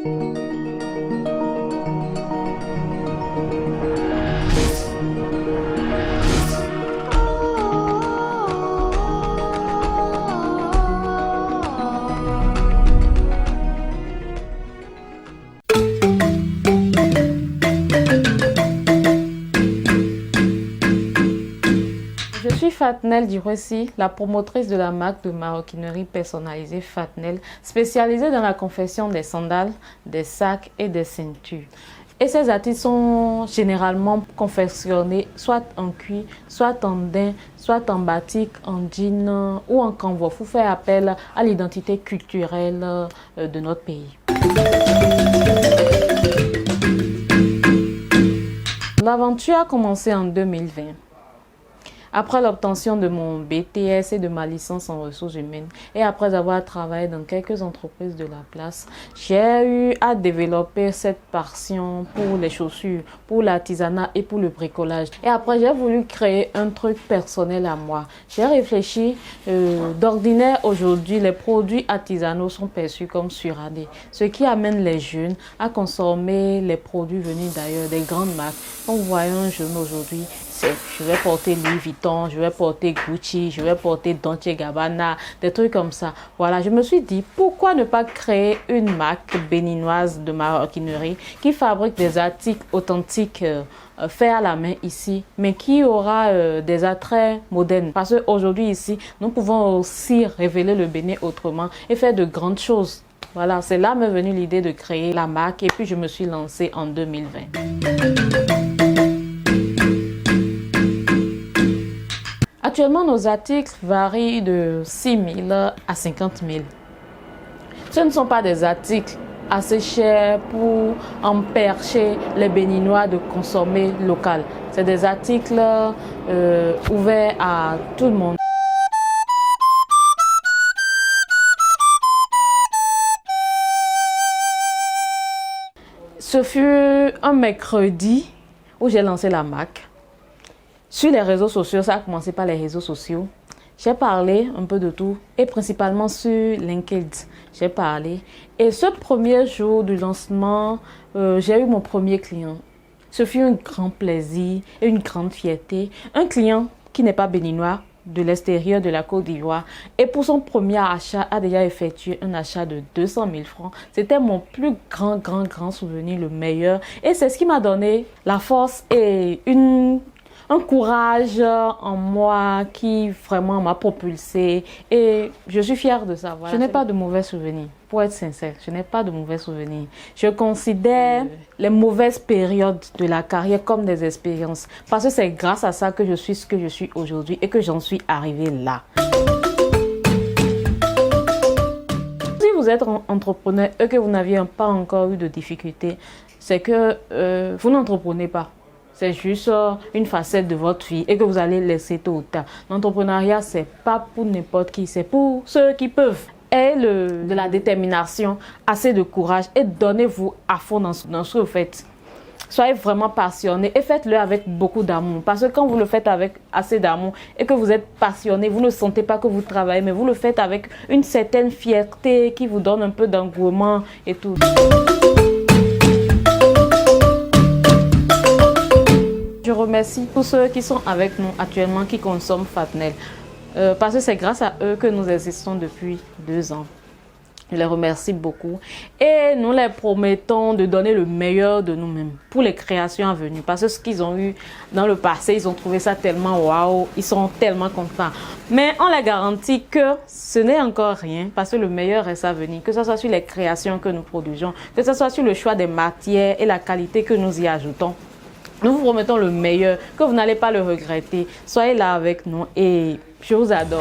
Je suis Fatnel Dirouessi, la promotrice de la marque de maroquinerie personnalisée Fatnel, spécialisée dans la confection des sandales, des sacs et des ceintures. Et ces articles sont généralement confectionnés soit en cuir, soit en daim, soit en batik, en jean ou en canvas pour faire appel à l'identité culturelle de notre pays. L'aventure a commencé en 2020. Après l'obtention de mon BTS et de ma licence en ressources humaines et après avoir travaillé dans quelques entreprises de la place, j'ai eu à développer cette passion pour les chaussures, pour l'artisanat et pour le bricolage. Et après, j'ai voulu créer un truc personnel à moi. J'ai réfléchi, d'ordinaire aujourd'hui, les produits artisanaux sont perçus comme suradés, ce qui amène les jeunes à consommer les produits venus d'ailleurs, des grandes marques. Quand vous voyez un jeune aujourd'hui, je vais porter Louis Vuitton, je vais porter Gucci, je vais porter Dolce & Gabbana, des trucs comme ça. Voilà, je me suis dit, pourquoi ne pas créer une marque béninoise de maroquinerie qui fabrique des articles authentiques faits à la main ici, mais qui aura des attraits modernes. Parce qu'aujourd'hui ici, nous pouvons aussi révéler le Bénin autrement et faire de grandes choses. Voilà, c'est là m'est venue l'idée de créer la marque et puis je me suis lancée en 2020. Actuellement, nos articles varient de 6 000 à 50 000. Ce ne sont pas des articles assez chers pour empêcher les Béninois de consommer local. C'est des articles ouverts à tout le monde. Ce fut un mercredi où j'ai lancé la marque. Sur les réseaux sociaux, ça a commencé par les réseaux sociaux. J'ai parlé un peu de tout et principalement sur LinkedIn. J'ai parlé et ce premier jour du lancement, j'ai eu mon premier client. Ce fut un grand plaisir et une grande fierté. Un client qui n'est pas béninois, de l'extérieur de la Côte d'Ivoire et pour son premier achat a déjà effectué un achat de 200 000 francs. C'était mon plus grand souvenir, le meilleur et c'est ce qui m'a donné la force et un courage en moi qui vraiment m'a propulsée et je suis fière de ça. Voilà. Je n'ai pas de mauvais souvenirs, pour être sincère, je n'ai pas de mauvais souvenirs. Je considère les mauvaises périodes de la carrière comme des expériences parce que c'est grâce à ça que je suis ce que je suis aujourd'hui et que j'en suis arrivée là. Si vous êtes entrepreneur et que vous n'aviez pas encore eu de difficultés, c'est que vous n'entreprenez pas. C'est juste une facette de votre vie et que vous allez laisser tôt ou tard. L'entrepreneuriat, c'est pas pour n'importe qui, c'est pour ceux qui peuvent. Ayez de la détermination, assez de courage et donnez-vous à fond dans ce que vous faites. Soyez vraiment passionné et faites-le avec beaucoup d'amour. Parce que quand vous le faites avec assez d'amour et que vous êtes passionné, vous ne sentez pas que vous travaillez, mais vous le faites avec une certaine fierté qui vous donne un peu d'engouement et tout. Je remercie tous ceux qui sont avec nous actuellement, qui consomment Fatnel. Parce que c'est grâce à eux que nous existons depuis 2 ans. Je les remercie beaucoup. Et nous les promettons de donner le meilleur de nous-mêmes pour les créations à venir. Parce que ce qu'ils ont eu dans le passé, ils ont trouvé ça tellement waouh. Ils sont tellement contents. Mais on les garantit que ce n'est encore rien. Parce que le meilleur reste à venir. Que ce soit sur les créations que nous produisons. Que ce soit sur le choix des matières et la qualité que nous y ajoutons. Nous vous promettons le meilleur, que vous n'allez pas le regretter. Soyez là avec nous et je vous adore.